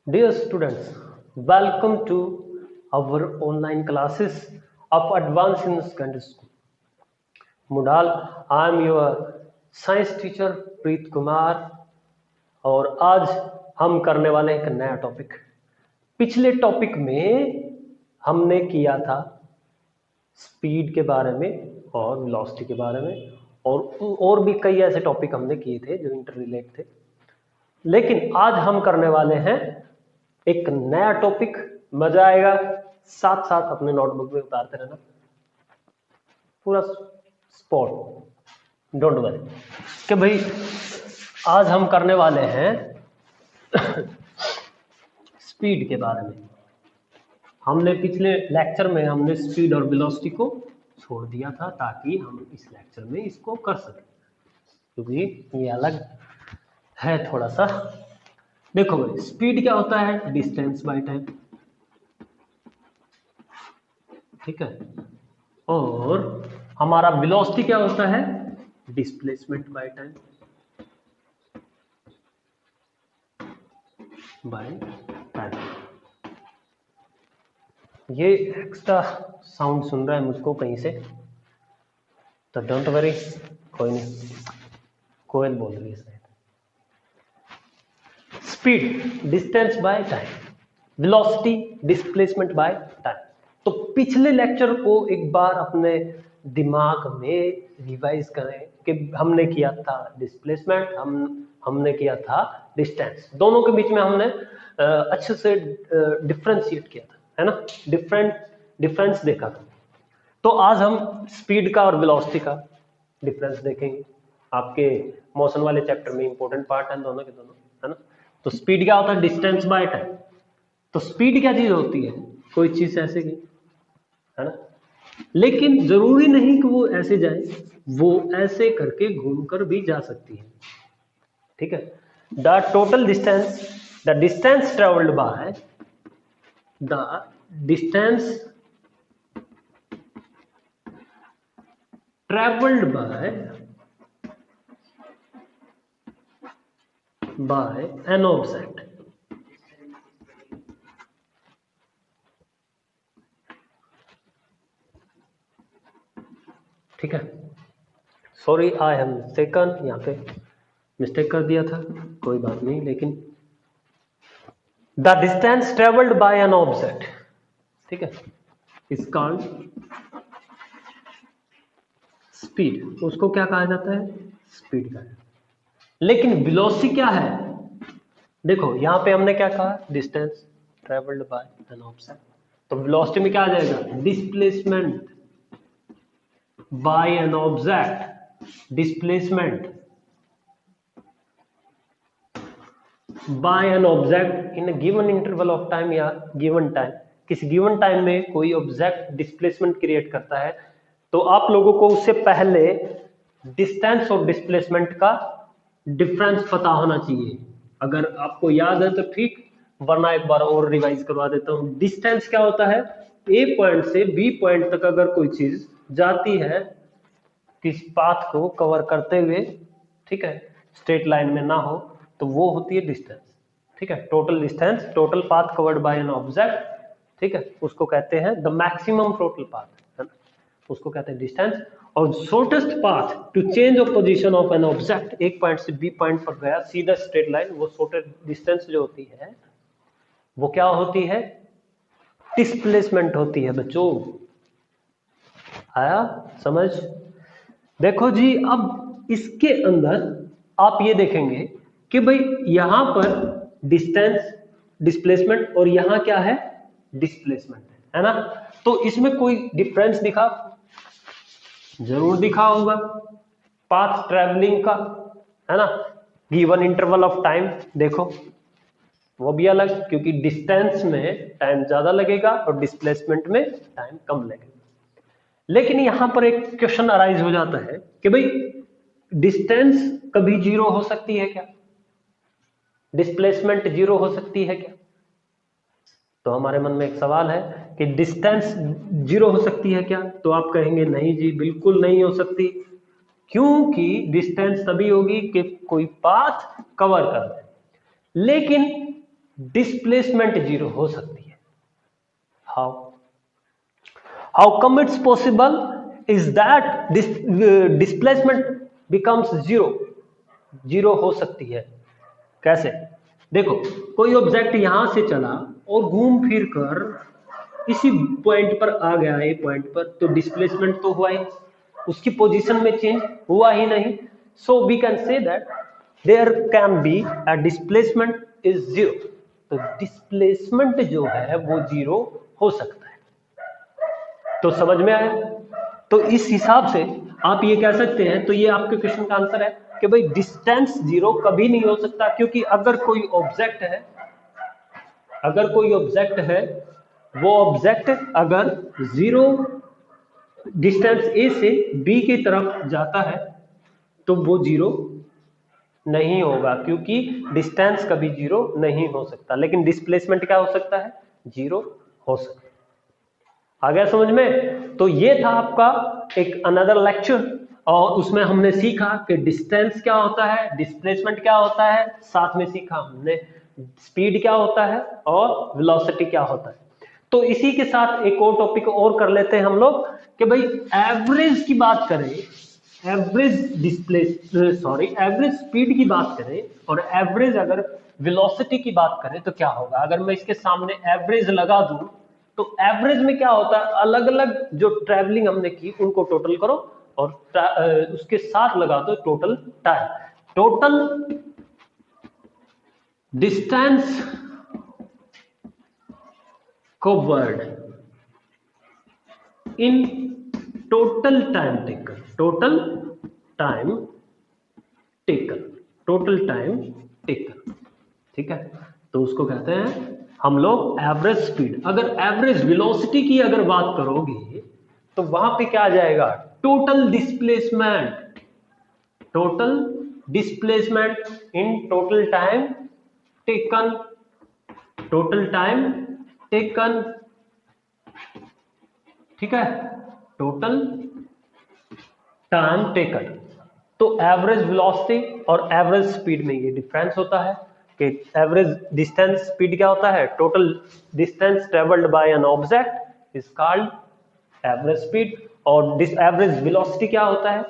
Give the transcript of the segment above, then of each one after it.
Dear students, welcome to our online classes of Advanced in Secondary School. Mudal, I am your science teacher प्रीत कुमार और आज हम करने वाले हैं एक नया टॉपिक। पिछले टॉपिक में हमने किया था स्पीड के बारे में और वेलोसिटी के बारे में और भी कई ऐसे टॉपिक हमने किए थे जो इंटर रिलेट थे। लेकिन आज हम करने वाले हैं एक नया टॉपिक, मजा आएगा। साथ साथ अपने नोटबुक में उतारते रहना पूरा स्पॉट, डोंट वरी कि भाई आज हम करने वाले हैं स्पीड के बारे में। हमने पिछले लेक्चर में हमने स्पीड और वेलोसिटी को छोड़ दिया था ताकि हम इस लेक्चर में इसको कर सकें, क्योंकि ये अलग है थोड़ा सा। देखो भाई, स्पीड क्या होता है? डिस्टेंस बाय टाइम, ठीक है। और हमारा वेलोसिटी क्या होता है? Displacement by time by time. ये एक्स्ट्रा साउंड सुन रहा है मुझको कहीं से, तो डोंट वरी, कोई नहीं, कोयल बोल रही है शायद। Speed distance by time, velocity displacement by time. तो पिछले लेक्चर को एक बार अपने दिमाग में रिवाइज करें कि हमने किया था डिस्प्लेसमेंट, हमने किया था डिस्टेंस। दोनों के बीच में हमने अच्छे से डिफरेंशिएट किया था, है ना, डिफरेंस देखा था। तो आज हम स्पीड का और वेलोसिटी का डिफरेंस देखेंगे। आपके मोशन वाले चैप्टर में इंपॉर्टेंट पार्ट है दोनों के दोनों, है ना। तो स्पीड क्या होता है? Distance by time. तो स्पीड क्या चीज होती है? कोई चीज ऐसे की, है ना, लेकिन जरूरी नहीं कि वो ऐसे जाए, वो ऐसे करके घूमकर भी जा सकती है, ठीक है। The total distance, the distance travelled bye, the distance travelled by an object, ठीक है। सॉरी, आई हैव मिस्टेकन, यहाँ पे मिस्टेक कर दिया था, कोई बात नहीं। लेकिन the distance travelled by an object, ठीक है, इज कॉल्ड स्पीड। उसको क्या कहा जाता है? स्पीड का। लेकिन वेलोसिटी क्या है? देखो यहां पे हमने क्या कहा? Distance travelled by an object. तो वेलोसिटी में क्या आ जाएगा? Displacement bye an object, displacement bye an object in a given interval of time, या गिवन टाइम, किसी गिवन टाइम में कोई ऑब्जेक्ट डिस्प्लेसमेंट क्रिएट करता है, तो आप लोगों को उससे पहले डिस्टेंस और डिस्प्लेसमेंट का डिफरेंस पता होना चाहिए। अगर आपको याद है तो ठीक, वरना एक बार और रिवाइज करवा देता हूं। डिस्टेंस क्या होता है? ए पॉइंट से बी पॉइंट तक अगर कोई चीज जाती है किस पाथ को कवर करते हुए, ठीक है, स्ट्रेट लाइन में ना हो, तो वो होती है डिस्टेंस, ठीक है। Total distance, total path covered by an object, ठीक है, उसको कहते हैं द मैक्सिमम टोटल पाथ, है ना, उसको कहते हैं डिस्टेंस। और shortest path to change of position of an object, एक पॉइंट से बी पॉइंट पर गया सीधा स्ट्रेट लाइन, वो शॉर्टेस्ट डिस्टेंस जो होती है वो क्या होती है? डिस्प्लेसमेंट होती है बच्चों। आया समझ? देखो जी, अब इसके अंदर आप ये देखेंगे कि भाई यहां पर डिस्टेंस, डिस्प्लेसमेंट, और यहां क्या है? डिस्प्लेसमेंट, है ना। तो इसमें कोई डिफरेंस दिखा? जरूर दिखा होगा। पाथ ट्रैवलिंग का, है ना, गिवन इंटरवल ऑफ टाइम, देखो वो भी अलग, क्योंकि डिस्टेंस में टाइम ज्यादा लगेगा और डिस्प्लेसमेंट में टाइम कम लगेगा। लेकिन यहां पर एक क्वेश्चन अराइज हो जाता है कि भाई डिस्टेंस कभी जीरो हो सकती है क्या? डिस्प्लेसमेंट जीरो हो सकती है क्या? तो हमारे मन में एक सवाल है कि डिस्टेंस जीरो हो सकती है क्या? तो आप कहेंगे नहीं जी, बिल्कुल नहीं हो सकती। क्योंकि डिस्टेंस तभी होगी कि कोई पाथ कवर कर दे। लेकिन डिस्प्लेसमेंट जीरो हो सकती है। How come it's possible is that displacement becomes zero हो सकती है। कैसे? देखो, कोई ऑब्जेक्ट यहां से चला और घूम फिर कर इसी पॉइंट पर आ गया, ए पॉइंट पर, तो डिस्प्लेसमेंट तो हुआ ही, उसकी पोजीशन में चेंज हुआ ही नहीं। So we can say that there can be a displacement is zero. तो डिस्प्लेसमेंट जो है वो जीरो हो सकता है। तो समझ में आया? तो इस हिसाब से आप ये कह सकते हैं, तो ये आपके क्वेश्चन का आंसर है कि भाई डिस्टेंस जीरो कभी नहीं हो सकता, क्योंकि अगर कोई ऑब्जेक्ट है, वो ऑब्जेक्ट अगर जीरो डिस्टेंस ए से बी की तरफ जाता है तो वो जीरो नहीं होगा, क्योंकि डिस्टेंस कभी जीरो नहीं हो सकता। लेकिन डिस्प्लेसमेंट क्या हो सकता है? जीरो हो सकता है। आ गया समझ में? तो ये था आपका एक अनदर लेक्चर, और उसमें हमने सीखा कि डिस्टेंस क्या होता है, डिस्प्लेसमेंट क्या होता है, साथ में सीखा हमने स्पीड क्या होता है और वेलोसिटी क्या होता है। तो इसी के साथ एक और टॉपिक और कर लेते हैं हम लोग कि भाई एवरेज की बात करें, एवरेज स्पीड की बात करें और एवरेज अगर वेलोसिटी की बात करें तो क्या होगा। अगर मैं इसके सामने एवरेज लगा दूं तो एवरेज में क्या होता है, अलग अलग जो ट्रैवलिंग हमने की उनको टोटल करो और उसके साथ लगा दो total time, total distance covered in total time taken, ठीक है। तो उसको कहते हैं हम लोग एवरेज स्पीड। अगर एवरेज वेलोसिटी की अगर बात करोगे तो वहां पे क्या आ जाएगा, total displacement in total time taken, ठीक है, टोटल टाइम टेकन। तो एवरेज वेलोसिटी और एवरेज स्पीड में ये डिफरेंस होता है कि एवरेज डिस्टेंस स्पीड क्या होता है, total distance travelled by an object is called average speed, और एवरेज वेलोसिटी क्या होता है,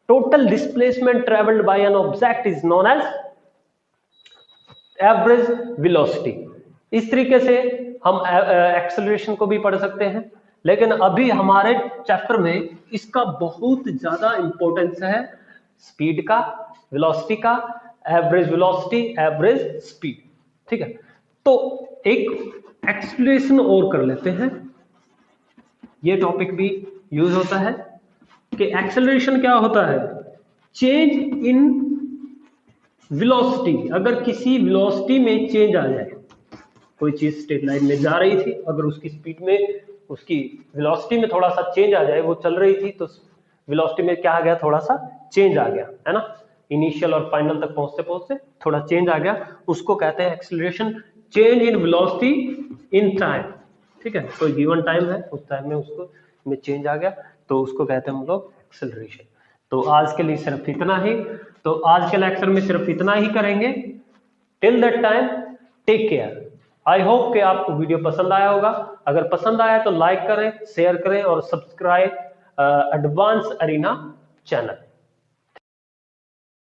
total displacement travelled by an object is known as average velocity. इस तरीके से हम एक्सेलरेशन को भी पढ़ सकते हैं, लेकिन अभी हमारे चैप्टर में इसका बहुत ज्यादा इंपॉर्टेंस है, स्पीड का, वेलोसिटी का, एवरेज वेलोसिटी, एवरेज स्पीड, ठीक है। तो एक एक्सप्लेनेशन और कर लेते हैं, ये टॉपिक भी यूज होता है कि एक्सेलरेशन क्या होता है, चेंज इन वेलोसिटी। अगर किसी वेलोसिटी में चेंज आ जाए, कोई चीज स्ट्रेट लाइन में जा रही थी, अगर उसकी स्पीड में, उसकी वेलोसिटी में थोड़ा सा चेंज आ जाए, वो चल रही थी तो वेलोसिटी में क्या आ गया, थोड़ा सा चेंज आ गया, है ना, इनिशियल और फाइनल तक पहुंचते पहुंचते थोड़ा चेंज आ गया, उसको कहते हैं acceleration, change in velocity in time, ठीक है। कोई गिवन टाइम है, उस टाइम में उसको में चेंज आ गया तो उसको कहते हैं हम लोग एक्सेलरेशन। तो आज के लिए सिर्फ इतना ही, तो आज के लेक्चर में सिर्फ इतना ही करेंगे। Till that time take care. I hope कि आपको वीडियो पसंद आया होगा। अगर पसंद आया तो लाइक करें, शेयर करें और सब्सक्राइब एडवांस अरीना चैनल।